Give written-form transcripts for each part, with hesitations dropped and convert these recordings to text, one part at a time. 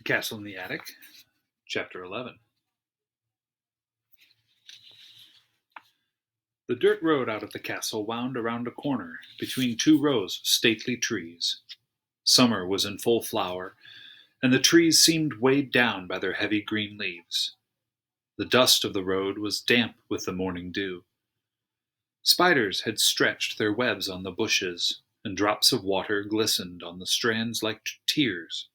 Castle in the Attic, Chapter 11. The dirt road out of the castle wound around a corner between two rows of stately trees. Summer was in full flower, and the trees seemed weighed down by their heavy green leaves. The dust of the road was damp with the morning dew. Spiders had stretched their webs on the bushes, and drops of water glistened on the strands like tears.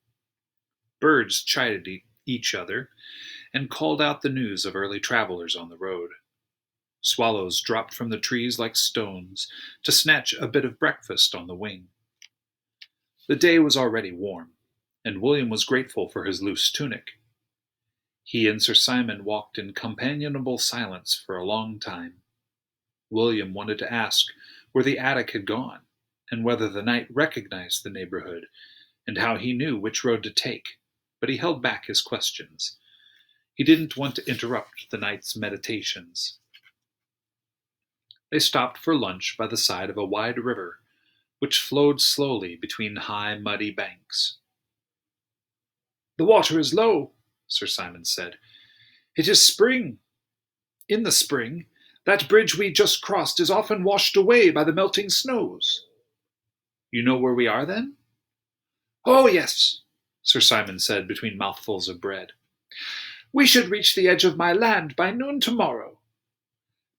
Birds chided each other and called out the news of early travelers on the road. Swallows dropped from the trees like stones to snatch a bit of breakfast on the wing. The day was already warm, and William was grateful for his loose tunic. He and Sir Simon walked in companionable silence for a long time. William wanted to ask where the attic had gone, and whether the knight recognized the neighborhood, and how he knew which road to take, but he held back his questions. He didn't want to interrupt the knight's meditations. They stopped for lunch by the side of a wide river, which flowed slowly between high, muddy banks. "The water is low," Sir Simon said. "It is spring. In the spring, that bridge we just crossed is often washed away by the melting snows." "You know where we are, then?" "Oh, yes," Sir Simon said between mouthfuls of bread. "We should reach the edge of my land by noon tomorrow.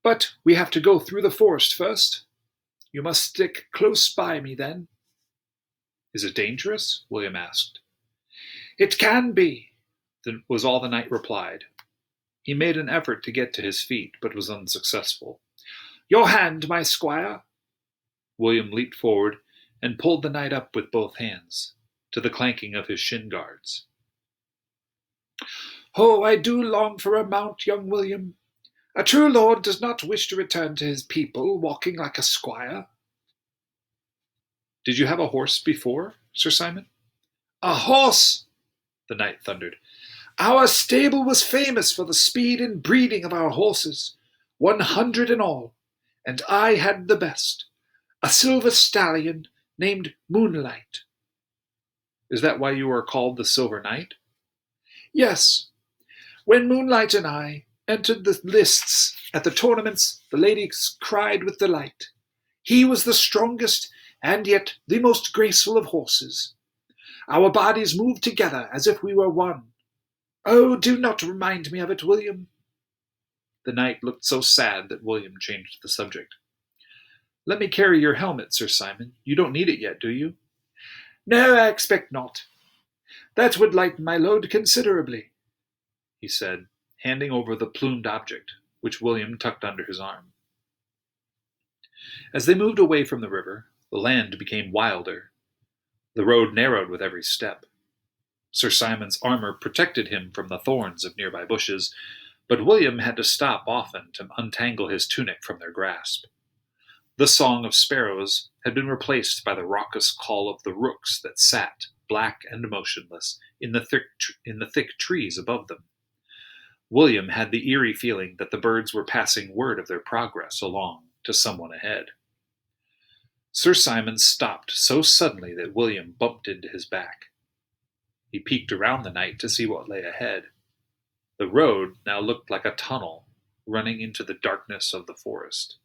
But we have to go through the forest first. You must stick close by me then." "Is it dangerous?" William asked. "It can be," was all the knight replied. He made an effort to get to his feet, but was unsuccessful. "Your hand, my squire." William leaped forward and pulled the knight up with both hands, to the clanking of his shin guards. "Oh, I do long for a mount, young William. A true lord does not wish to return to his people walking like a squire." "Did you have a horse before, Sir Simon?" "A horse!" the knight thundered. "Our stable was famous for the speed and breeding of our horses, 100 in all, and I had the best, a silver stallion named Moonlight." "Is that why you are called the Silver Knight?" "Yes. When Moonlight and I entered the lists at the tournaments, the ladies cried with delight. He was the strongest and yet the most graceful of horses. Our bodies moved together as if we were one. Oh, do not remind me of it, William." The knight looked so sad that William changed the subject. "Let me carry your helmet, Sir Simon. You don't need it yet, do you?" "No, I expect not. That would lighten my load considerably," he said, handing over the plumed object, which William tucked under his arm. As they moved away from the river, the land became wilder. The road narrowed with every step. Sir Simon's armor protected him from the thorns of nearby bushes, but William had to stop often to untangle his tunic from their grasp. The song of sparrows had been replaced by the raucous call of the rooks that sat, black and motionless, in the thick trees above them. William had the eerie feeling that the birds were passing word of their progress along to someone ahead. Sir Simon stopped so suddenly that William bumped into his back. He peeked around the knight to see what lay ahead. The road now looked like a tunnel running into the darkness of the forest.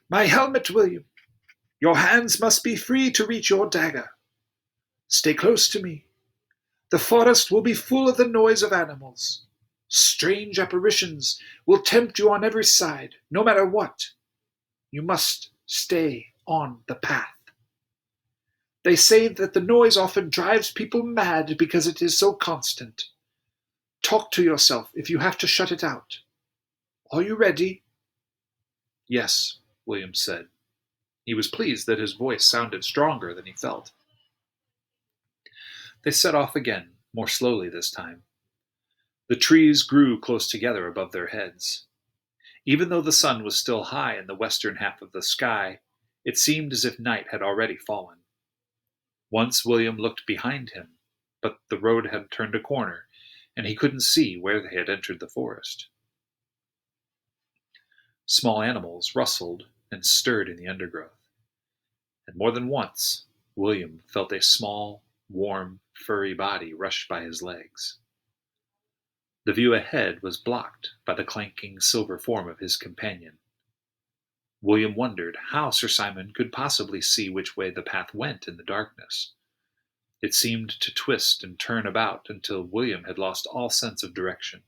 "My helmet, William. Your hands must be free to reach your dagger. Stay close to me. The forest will be full of the noise of animals. Strange apparitions will tempt you on every side, no matter what. You must stay on the path. They say that the noise often drives people mad because it is so constant. Talk to yourself if you have to shut it out. Are you ready?" "Yes," William said. He was pleased that his voice sounded stronger than he felt. They set off again, more slowly this time. The trees grew close together above their heads. Even though the sun was still high in the western half of the sky, it seemed as if night had already fallen. Once William looked behind him, but the road had turned a corner, and he couldn't see where they had entered the forest. Small animals rustled and stirred in the undergrowth, and more than once William felt a small, warm, furry body rushed by his legs. The view ahead was blocked by the clanking silver form of his companion. William wondered how Sir Simon could possibly see which way the path went in the darkness. It seemed to twist and turn about until William had lost all sense of direction.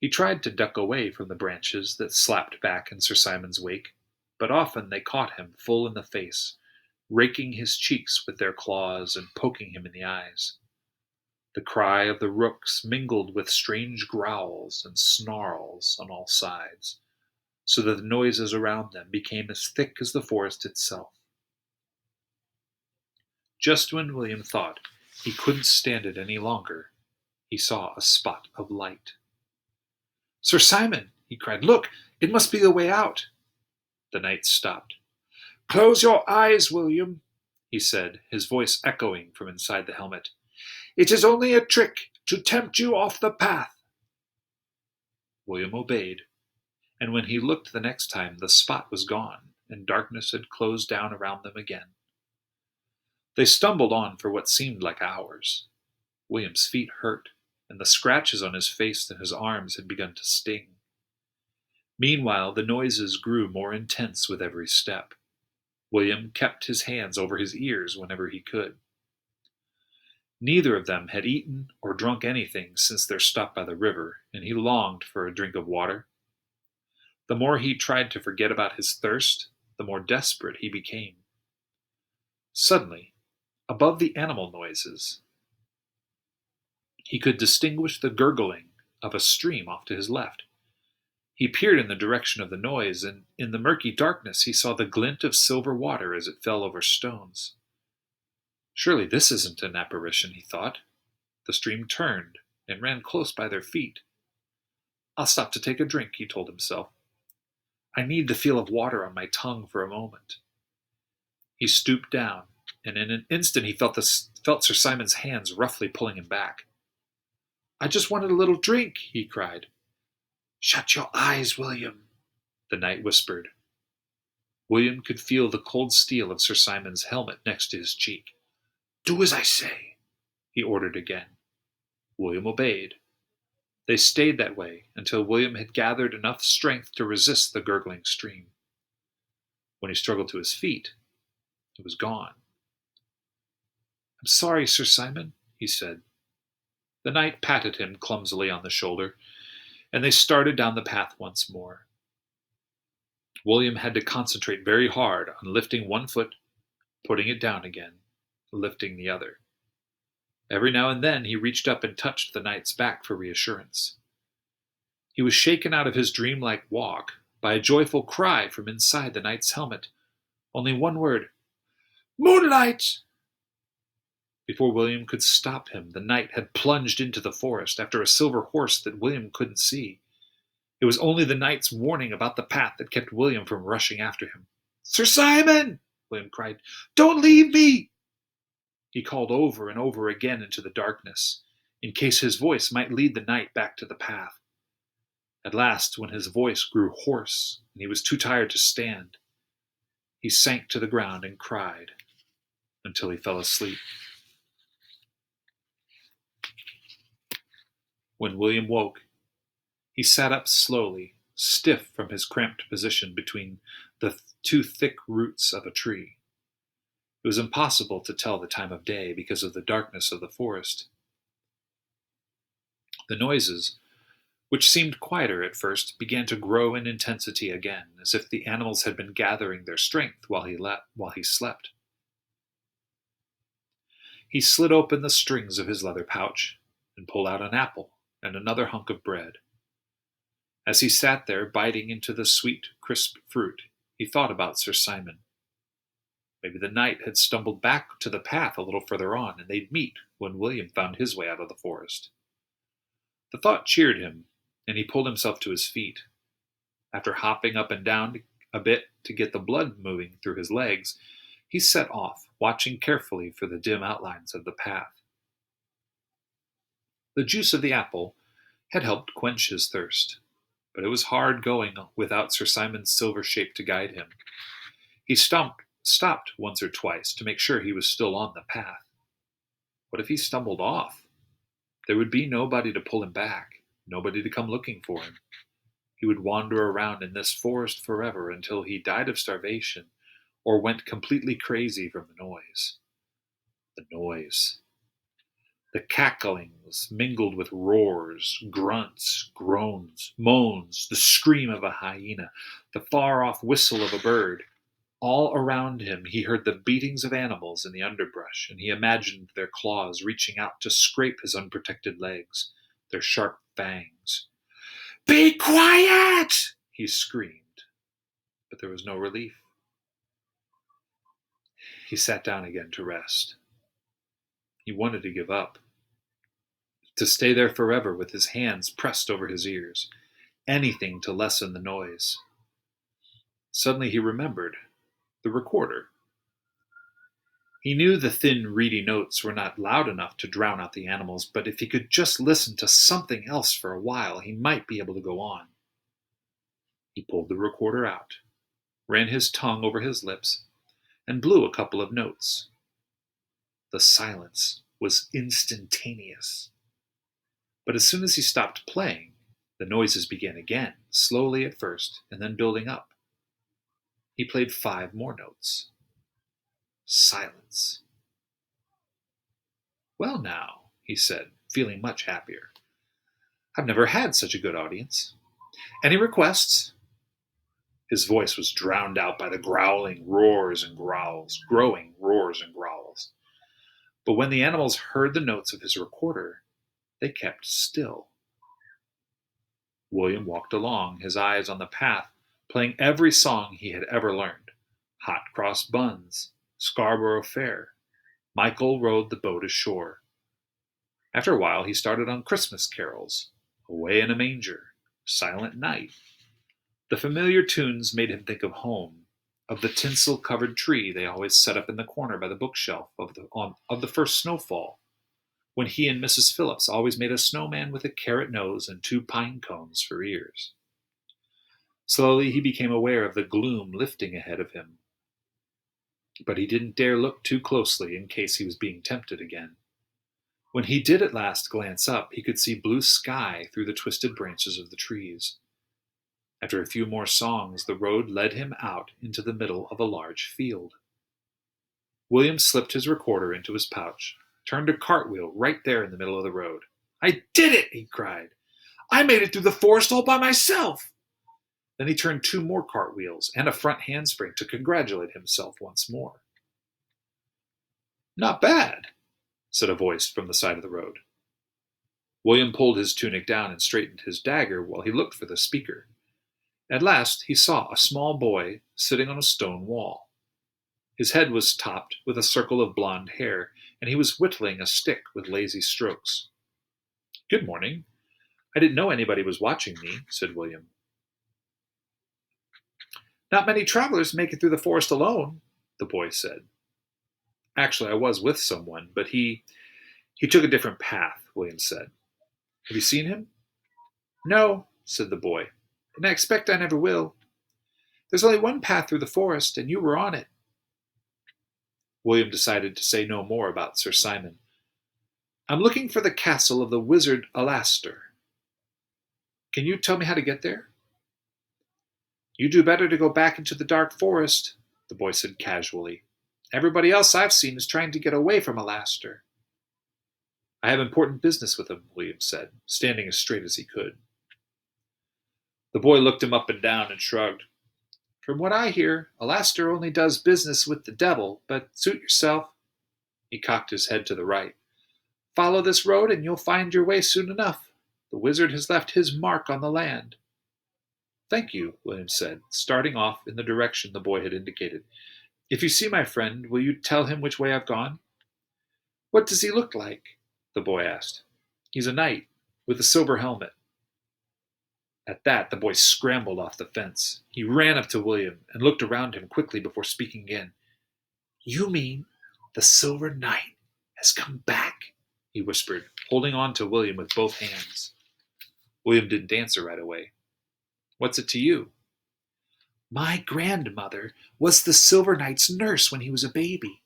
He tried to duck away from the branches that slapped back in Sir Simon's wake, but often they caught him full in the face, raking his cheeks with their claws and poking him in the eyes. The cry of the rooks mingled with strange growls and snarls on all sides, so that the noises around them became as thick as the forest itself. Just when William thought he couldn't stand it any longer, he saw a spot of light. "Sir Simon!" he cried. "Look! It must be the way out!" The knight stopped. "Close your eyes, William," he said, his voice echoing from inside the helmet. "It is only a trick to tempt you off the path." William obeyed, and when he looked the next time, the spot was gone, and darkness had closed down around them again. They stumbled on for what seemed like hours. William's feet hurt, and the scratches on his face and his arms had begun to sting. Meanwhile, the noises grew more intense with every step. William kept his hands over his ears whenever he could. Neither of them had eaten or drunk anything since their stop by the river, and he longed for a drink of water. The more he tried to forget about his thirst, the more desperate he became. Suddenly, above the animal noises, he could distinguish the gurgling of a stream off to his left. He peered in the direction of the noise, and in the murky darkness he saw the glint of silver water as it fell over stones. Surely this isn't an apparition, he thought. The stream turned and ran close by their feet. "I'll stop to take a drink," he told himself. "I need the feel of water on my tongue for a moment." He stooped down, and in an instant he felt Sir Simon's hands roughly pulling him back. "I just wanted a little drink," he cried. "Shut your eyes, William," the knight whispered. William could feel the cold steel of Sir Simon's helmet next to his cheek. "Do as I say," he ordered again. William obeyed. They stayed that way until William had gathered enough strength to resist the gurgling stream. When he struggled to his feet, it was gone. "I'm sorry, Sir Simon," he said. The knight patted him clumsily on the shoulder, and they started down the path once more. William had to concentrate very hard on lifting one foot, putting it down again, lifting the other. Every now and then he reached up and touched the knight's back for reassurance. He was shaken out of his dreamlike walk by a joyful cry from inside the knight's helmet. Only one word: "Moonlight!" Before William could stop him, the knight had plunged into the forest after a silver horse that William couldn't see. It was only the knight's warning about the path that kept William from rushing after him. "Sir Simon!" William cried. "Don't leave me!" He called over and over again into the darkness, in case his voice might lead the knight back to the path. At last, when his voice grew hoarse and he was too tired to stand, he sank to the ground and cried until he fell asleep. When William woke, he sat up slowly, stiff from his cramped position between the two thick roots of a tree. It was impossible to tell the time of day because of the darkness of the forest. The noises, which seemed quieter at first, began to grow in intensity again, as if the animals had been gathering their strength while he slept. He slid open the strings of his leather pouch and pulled out an apple and another hunk of bread. As he sat there biting into the sweet, crisp fruit, he thought about Sir Simon. Maybe the knight had stumbled back to the path a little further on, and they'd meet when William found his way out of the forest. The thought cheered him, and he pulled himself to his feet. After hopping up and down a bit to get the blood moving through his legs, he set off, watching carefully for the dim outlines of the path. The juice of the apple had helped quench his thirst, but it was hard going without Sir Simon's silver shape to guide him. He stopped once or twice to make sure he was still on the path. What if he stumbled off? There would be nobody to pull him back, nobody to come looking for him. He would wander around in this forest forever until he died of starvation or went completely crazy from the noise. The noise. The cacklings mingled with roars, grunts, groans, moans, the scream of a hyena, the far-off whistle of a bird. All around him he heard the beatings of animals in the underbrush, and he imagined their claws reaching out to scrape his unprotected legs, their sharp fangs. "Be quiet!" he screamed, but there was no relief. He sat down again to rest. He wanted to give up, to stay there forever with his hands pressed over his ears, anything to lessen the noise. Suddenly he remembered the recorder. He knew the thin, reedy notes were not loud enough to drown out the animals, but if he could just listen to something else for a while, he might be able to go on. He pulled the recorder out, ran his tongue over his lips, and blew a couple of notes. The silence was instantaneous. But as soon as he stopped playing, the noises began again, slowly at first, and then building up. He played 5 more notes. Silence. "Well now," he said, feeling much happier. "I've never had such a good audience. Any requests?" His voice was drowned out by the growling roars and growls, growing roars and growls. But when the animals heard the notes of his recorder, they kept still. William walked along, his eyes on the path, playing every song he had ever learned. Hot Cross Buns, Scarborough Fair, Michael rowed the boat ashore. After a while he started on Christmas carols, Away in a Manger, Silent Night. The familiar tunes made him think of home, of the tinsel-covered tree they always set up in the corner by the bookshelf of the first snowfall, when he and Mrs. Phillips always made a snowman with a carrot nose and 2 pine cones for ears. Slowly he became aware of the gloom lifting ahead of him, but he didn't dare look too closely in case he was being tempted again. When he did at last glance up, he could see blue sky through the twisted branches of the trees. After a few more songs, the road led him out into the middle of a large field. William slipped his recorder into his pouch, turned a cartwheel right there in the middle of the road. "I did it!" he cried. "I made it through the forest all by myself!" Then he turned 2 more cartwheels and a front handspring to congratulate himself once more. "Not bad," said a voice from the side of the road. William pulled his tunic down and straightened his dagger while he looked for the speaker. At last he saw a small boy sitting on a stone wall. His head was topped with a circle of blonde hair, and he was whittling a stick with lazy strokes. "Good morning. I didn't know anybody was watching me," said William. "Not many travelers make it through the forest alone," the boy said. "Actually, I was with someone, but he took a different path," William said. "Have you seen him?" "No," said the boy, "and I expect I never will. There's only one path through the forest, and you were on it." William decided to say no more about Sir Simon. "I'm looking for the castle of the wizard Alastor. Can you tell me how to get there?" "You do better to go back into the dark forest," the boy said casually. "Everybody else I've seen is trying to get away from Alastor." "I have important business with him," William said, standing as straight as he could. The boy looked him up and down and shrugged. "From what I hear, Alastor only does business with the devil, but suit yourself." He cocked his head to the right. "Follow this road and you'll find your way soon enough. The wizard has left his mark on the land." "Thank you," William said, starting off in the direction the boy had indicated. "If you see my friend, will you tell him which way I've gone?" "What does he look like?" the boy asked. "He's a knight, with a silver helmet." At that, the boy scrambled off the fence. He ran up to William and looked around him quickly before speaking again. "You mean the Silver Knight has come back?" he whispered, holding on to William with both hands. William didn't answer right away. "What's it to you?" "My grandmother was the Silver Knight's nurse when he was a baby.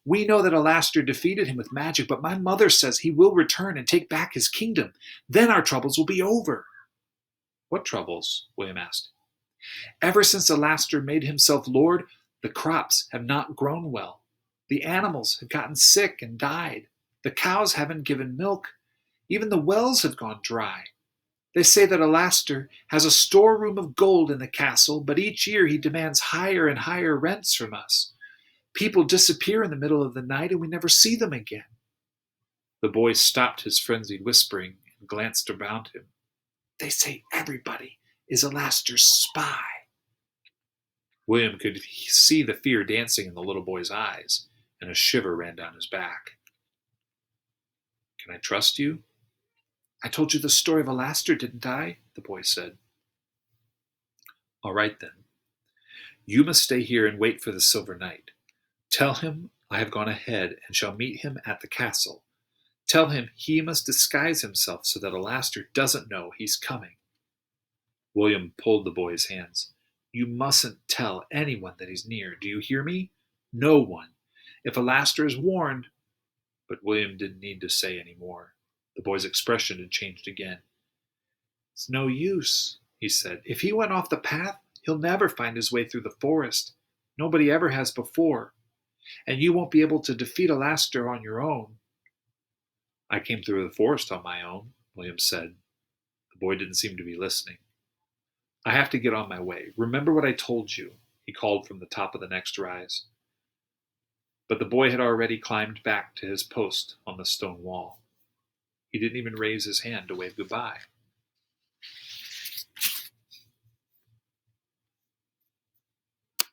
We know that Alastor defeated him with magic, but my mother says he will return and take back his kingdom. Then our troubles will be over." "What troubles?" William asked. "Ever since Alastor made himself lord, the crops have not grown well. The animals have gotten sick and died. The cows haven't given milk. Even the wells have gone dry. They say that Alastor has a storeroom of gold in the castle, but each year he demands higher and higher rents from us. People disappear in the middle of the night and we never see them again." The boy stopped his frenzied whispering and glanced around him. "They say everybody is Alastor's spy." William could see the fear dancing in the little boy's eyes, and a shiver ran down his back. "Can I trust you?" "I told you the story of Alastor, didn't I?" the boy said. "All right then. You must stay here and wait for the Silver Knight. Tell him I have gone ahead and shall meet him at the castle. Tell him he must disguise himself so that Alastor doesn't know he's coming." William pulled the boy's hands. "You mustn't tell anyone that he's near. Do you hear me? No one. If Alastor is warned—" But William didn't need to say any more. The boy's expression had changed again. "It's no use," he said. "If he went off the path, he'll never find his way through the forest. Nobody ever has before. And you won't be able to defeat Alastor on your own." "I came through the forest on my own," William said. The boy didn't seem to be listening. "I have to get on my way. Remember what I told you," he called from the top of the next rise. But the boy had already climbed back to his post on the stone wall. He didn't even raise his hand to wave goodbye.